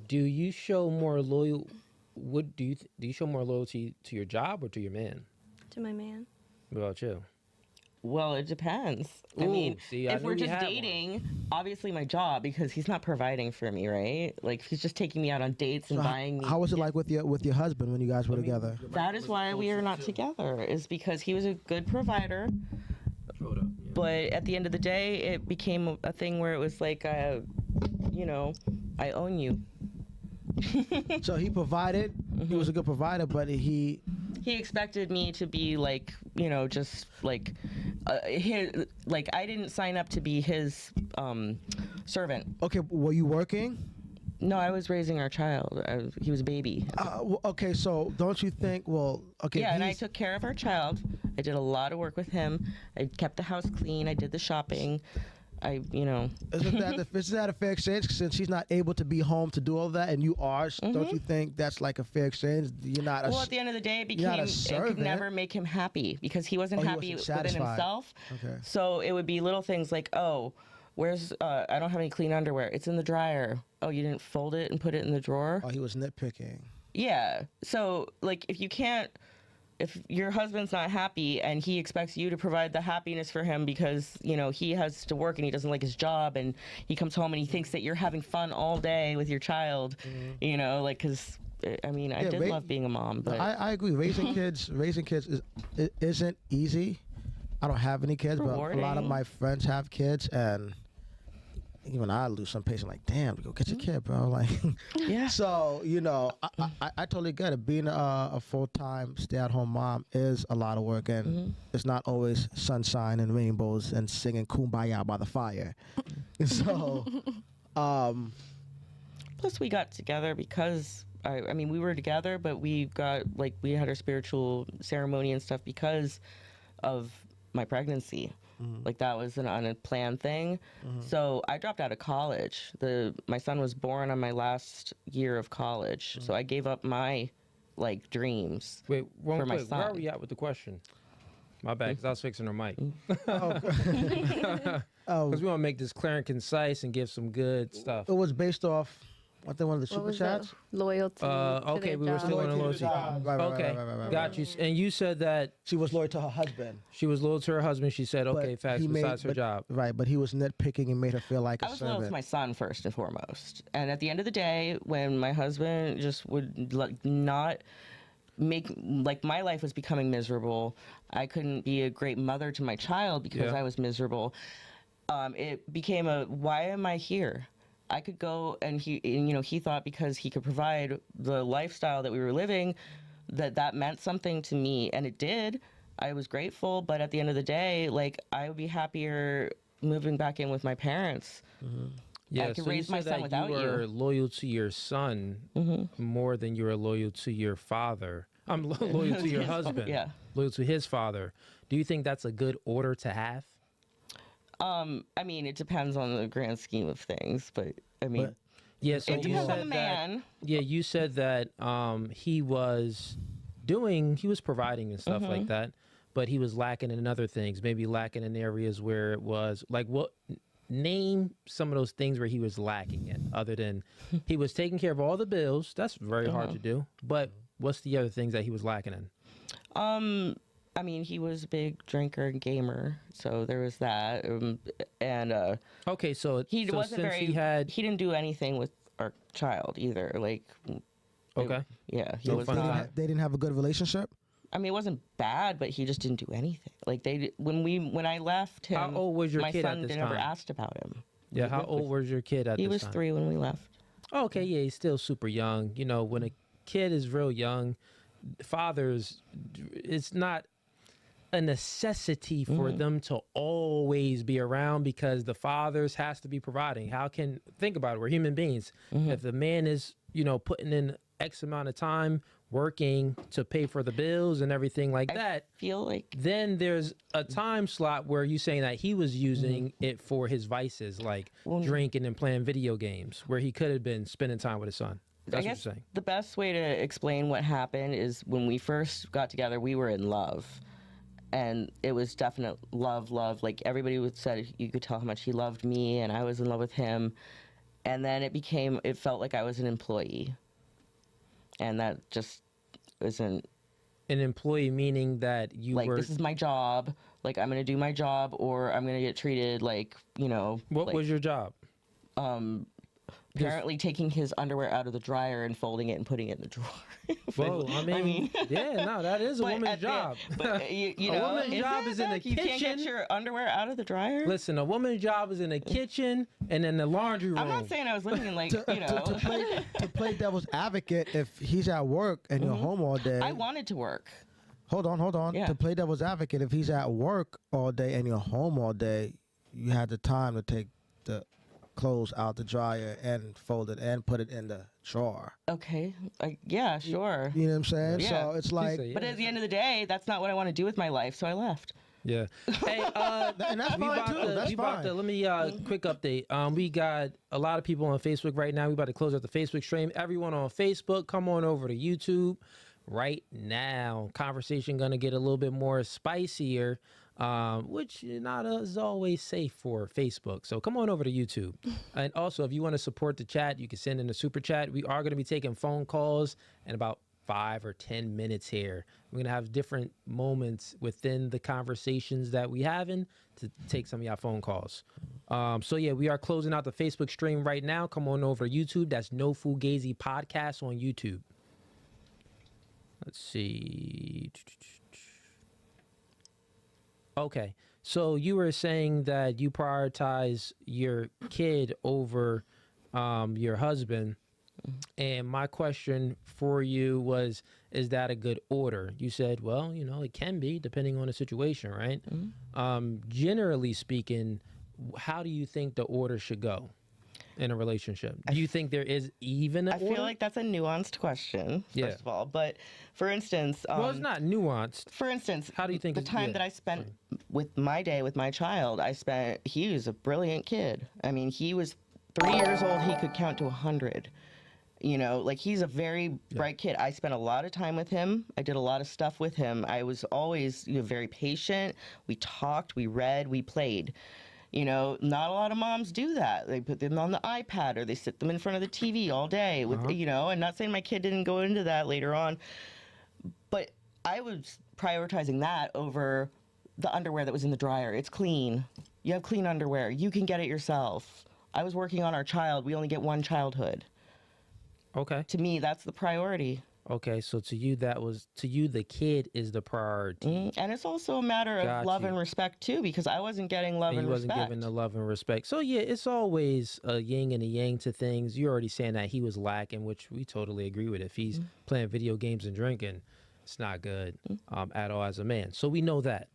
Do you show more loyal? What do you show more loyalty to your job or to your man? To my man. What about you? Well, it depends. I Ooh, mean, see, I if knew we're we just had dating, obviously my job, because he's not providing for me, right? Like, he's just taking me out on dates and buying me. How was it like with your husband when you guys were together? That is why we are not together, is because he was a good provider. Hold up. Yeah. But at the end of the day, it became a thing where it was like, I own you. So he provided. He was a good provider, but he expected me to be like, just like, like I didn't sign up to be his servant. Okay, were you working? No, I was raising our child. He was a baby. Okay, so don't you think? Well, okay. Yeah, and I took care of our child. I did a lot of work with him. I kept the house clean. I did the shopping. Isn't that a fair exchange? Since she's not able to be home to do all that, and you are, don't you think that's like a fair exchange? You're not. Well, at the end of the day, it could never make him happy because he wasn't happy within himself. Okay. So it would be little things like, oh, where's I don't have any clean underwear. It's in the dryer. Oh, you didn't fold it and put it in the drawer. Oh, he was nitpicking. Yeah. So like, if your husband's not happy and he expects you to provide the happiness for him because, he has to work and he doesn't like his job and he comes home and he thinks that you're having fun all day with your child, because, I did love being a mom. But I agree. Raising kids isn't easy. I don't have any kids, rewarding. But a lot of my friends have kids, and even I lose some patience. Like, damn, go get your kid, bro. Like, yeah. So I totally get it. Being a full-time stay-at-home mom is a lot of work, and it's not always sunshine and rainbows and singing "Kumbaya" by the fire. So, plus we got together because we were together, but we had our spiritual ceremony and stuff because of my pregnancy. Like that was an unplanned thing. So I dropped out of college. My son was born on my last year of college. So I gave up my dreams for my son. Where are we at with the question? My bad, because I was fixing her mic. Because we want to make this clear and concise and give some good stuff. It was based off. I think one of the super chats. Loyalty. Okay, we were still on the loyalty. Right, got you. And you said that she was loyal to her husband. She was loyal to her husband. She said, "Okay, facts besides her job." Right, but he was nitpicking and made her feel like a servant. I was loyal to my son first and foremost. And at the end of the day, when my husband just would not make my life was becoming miserable, I couldn't be a great mother to my child because I was miserable. It became why am I here? I could go and he thought because he could provide the lifestyle that we were living, that meant something to me. And it did. I was grateful. But at the end of the day, I would be happier moving back in with my parents. Yeah, I could so raise my son without you were loyal to your son more than you were loyal to your father. I'm loyal to your husband. Yeah. Loyal to his father. Do you think that's a good order to have? It depends on the grand scheme of things, but so it depends on the man. You said that he was providing and stuff like that, but he was lacking in other things, maybe lacking in areas where it was name some of those things where he was lacking in, other than he was taking care of all the bills. That's very hard to do, but what's the other things that he was lacking in? He was a big drinker and gamer, so there was that. Okay, so he wasn't very. He didn't do anything with our child either. Okay. He was not. They didn't have a good relationship. It wasn't bad, but he just didn't do anything. When I left him, how old was your kid at this time? My son never asked about him. Yeah, how old was your kid at this time? He was 3 when we left. Okay, yeah, he's still super young. When a kid is real young, fathers, it's not a necessity for them to always be around because the fathers has to be providing. Think about it, we're human beings. If the man is, putting in X amount of time working to pay for the bills and everything like that, feel like then there's a time slot where you saying that he was using it for his vices, like drinking and playing video games, where he could have been spending time with his son. That's what you're saying. The best way to explain what happened is when we first got together, we were in love. And it was definite love. Everybody said you could tell how much he loved me and I was in love with him. And then it felt like I was an employee. And that just isn't. An employee meaning that you like, were. this is my job. Like, I'm going to do my job, or I'm going to get treated like, What like, was your job? apparently taking his underwear out of the dryer and folding it and putting it in the drawer. Well, I mean, yeah, no, that is a But woman's at the- job. But a woman's job is in the You can't get kitchen. your underwear out of the dryer? Listen, a woman's job is in the kitchen and in the laundry room. I'm not saying I was living in like, To play devil's advocate, if he's at work and you're home all day. I wanted to work. Hold on. Yeah. To play devil's advocate, if he's at work all day and you're home all day, you had the time to take the clothes out the dryer and fold it and put it in the drawer. Okay. Yeah, sure. You know what I'm saying? Yeah. So it's like, said, But yeah. at the end of the day, that's not what I want to do with my life, so I left. Yeah. Hey, and that's fine too. That's fine. let me quick update. We got a lot of people on Facebook right now. We about to close out the Facebook stream. Everyone on Facebook, come on over to YouTube right now. Conversation gonna get a little bit more spicier, which not is always safe for Facebook. So come on over to YouTube. And also, if you want to support the chat, you can send in a super chat. We are going to be taking phone calls in about 5 or 10 minutes here. We're going to have different moments within the conversations that we having to take some of y'all phone calls. So yeah, we are closing out the Facebook stream right now. Come on over to YouTube. That's No Fugazi Podcast on YouTube. Let's see. Okay, so you were saying that you prioritize your kid over your husband, and my question for you was, is that a good order? You said, well, it can be depending on the situation, right? Generally speaking, how do you think the order should go in a relationship? Do you think there is even an I order? feel like that's a nuanced question, Yeah. first of all. But for instance, Well, it's not nuanced. for instance, How do you think the it's- time yeah, that I spent with my day with my child, he was a brilliant kid. I mean, he was 3 years old, he could count to 100. Like, he's a very bright kid. I spent a lot of time with him. I did a lot of stuff with him. I was always very patient. We talked, we read, we played. Not a lot of moms do that. They put them on the iPad or they sit them in front of the TV all day with, and not saying my kid didn't go into that later on, but I was prioritizing that over the underwear that was in the dryer. It's clean. You have clean underwear. You can get it yourself. I was working on our child. We only get one childhood. Okay. To me, that's the priority. Okay, so to you, the kid is the priority. And it's also a matter of Got love you. and respect, too, because I wasn't getting love And and he wasn't respect. given the love and respect. So yeah, it's always a yin and a yang to things. You're already saying that he was lacking, which we totally agree with. If he's playing video games and drinking, it's not good at all as a man. So we know that.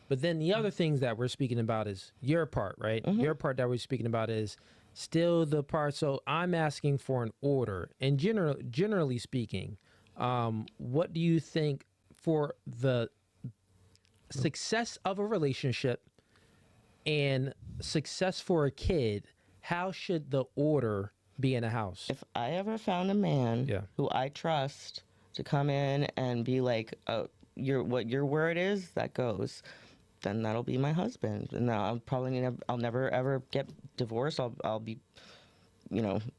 But then the other things that we're speaking about is your part, right? Your part that we're speaking about is still the part. So I'm asking for an order. And generally speaking, what do you think for the success of a relationship and success for a kid? How should the order be in a house? If I ever found a man Yeah. who I trust to come in and be like, oh, what your word is, that goes, then that'll be my husband. And I'll never ever get divorced. I'll be,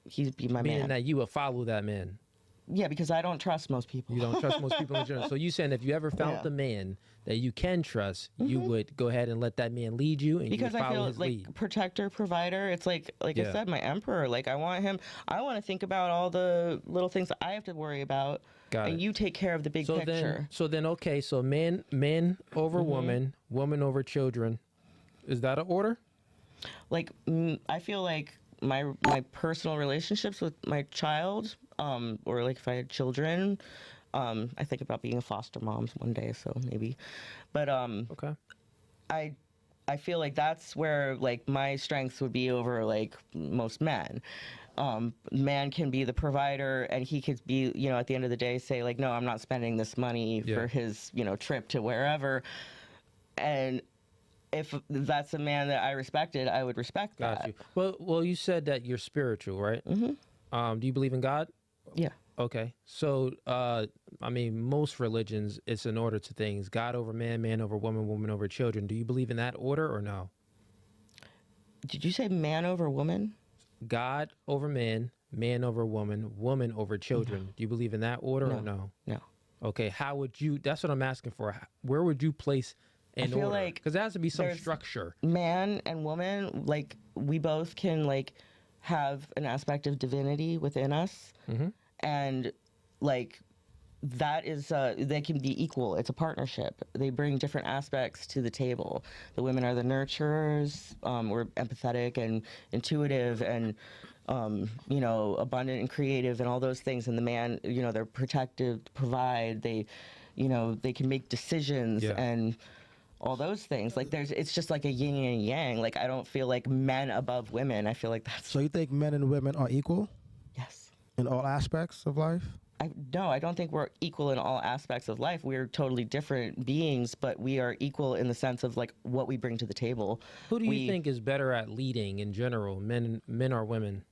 he'd be my Meaning man. that you would follow that man. Yeah, because I don't trust most people. You don't trust most people in general. So you saying if you ever found Yeah. the man that you can trust, you would go ahead and let that man lead you, and Because you would I follow feel his like lead. protector, provider. It's like Yeah. I said, my emperor. Like, I want to think about all the little things that I have to worry about, Got and it. you take care of the big So picture. then, okay. So man over woman, woman over children. Is that an order? Like, I feel like my personal relationships with my child, or like if I had children, I think about being a foster mom one day, so maybe, but Okay. I feel like that's where like my strengths would be over like most men. Man can be the provider, and he could be, at the end of the day, say like, no, I'm not spending this money Yeah. for his, trip to wherever, and if that's a man that I respected, I would respect Got that. you. Well, you said that you're spiritual, right? Mm-hmm. Do you believe in God? Yeah. Okay. So, most religions, it's an order to things: God over man, man over woman, woman over children. Do you believe in that order or no? Did you say man over woman? God over man, man over woman, woman over children. Do you believe in that order or no? No. Okay, how would you? That's what I'm asking for. Where would you place an feel order? like Because there has to be some there's- structure. Man and woman, like we both can like have an aspect of divinity within us, and like that is they can be equal. It's a partnership. They bring different aspects to the table. The women are the nurturers. We're empathetic and intuitive and abundant and creative and all those things. And the man, they're protective, provide. They can make decisions and all those things. Like it's just like a yin and yang. Like I don't feel like men above women. I feel like that's So you think men and women are equal yes. in all aspects of life? No, I don't think we're equal in all aspects of life. We're totally different beings, but we are equal in the sense of like what we bring to the table. Who do you think is better at leading in general, men or women?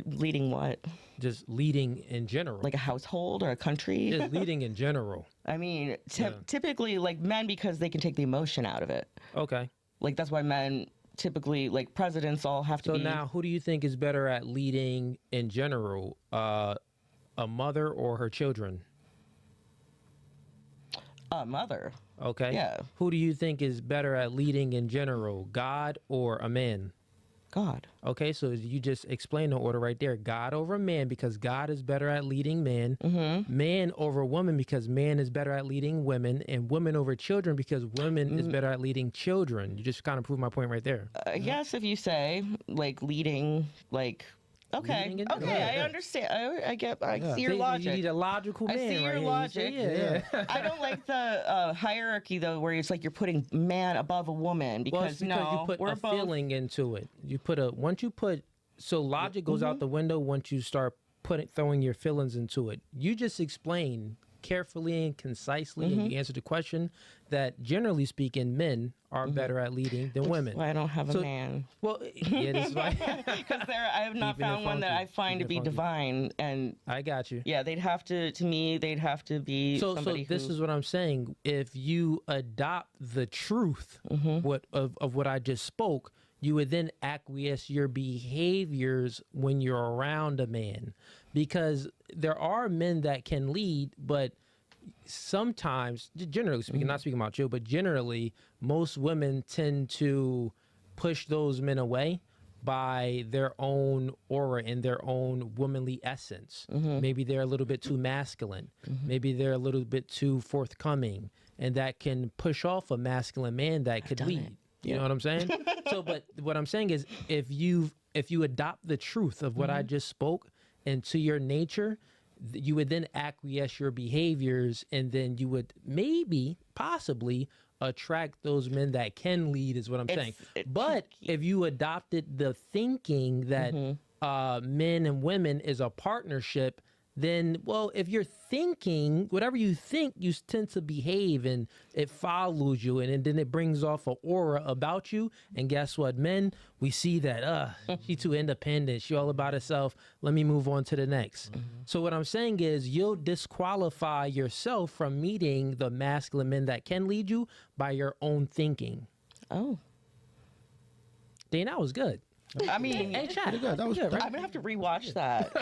Leading what? Just leading in general. Like a household or a country? Just leading in general. I mean, typically like men because they can take the emotion out of it. Okay. Like that's why men typically like presidents all have to So be. now, who do you think is better at leading in general? A mother or her children? A mother. Okay. Yeah. Who do you think is better at leading in general, God or a man? God. Okay, so you just explained the order right there. God over man because God is better at leading man. Man over woman because man is better at leading women. And women over children because women is better at leading children. You just kind of proved my point right there. Yes, if you say like leading, like okay, Leading in- okay, Yeah. I understand. I get. I Yeah. see your See, logic. You need a logical man. I see your right here. You logic. say, yeah. I don't like the hierarchy though, where it's like you're putting man above a woman Well, because it's because you put we're a both. feeling into it. So logic goes out the window once you start throwing your feelings into it. You just explain carefully and concisely, and you answer the question that generally speaking, men are better at leading than women. Why I don't have So- a man? Well, yeah, this is why Because I have not Keeping it found one that funky. I find to Keeping be it funky. divine, and I got you. yeah, they'd have to. To me, they'd have to be So somebody this who. is what I'm saying. If you adopt the truth of what I just spoke, you would then acquiesce your behaviors when you're around a man, because there are men that can lead, but sometimes, generally speaking, not speaking about you, but generally, most women tend to push those men away by their own aura and their own womanly essence. Maybe they're a little bit too masculine. Maybe they're a little bit too forthcoming, and that can push off a masculine man that could done lead. it. You know what I'm saying? So, but what I'm saying is, if you adopt the truth of what I just spoke into your nature, you would then acquiesce your behaviors, and then you would possibly attract those men that can lead, is what I'm saying. But if you adopted the thinking that men and women is a partnership, then, well, if you're thinking, whatever you think, you tend to behave, and it follows you, and then it brings off an aura about you. And guess what, men, we see that, she too independent, she all about herself, let me move on to the next. So what I'm saying is, you'll disqualify yourself from meeting the masculine men that can lead you by your own thinking. Oh, Dane, that was good. I mean, Hey, chat. Pretty good. That was Good, right? I'm gonna have to rewatch that.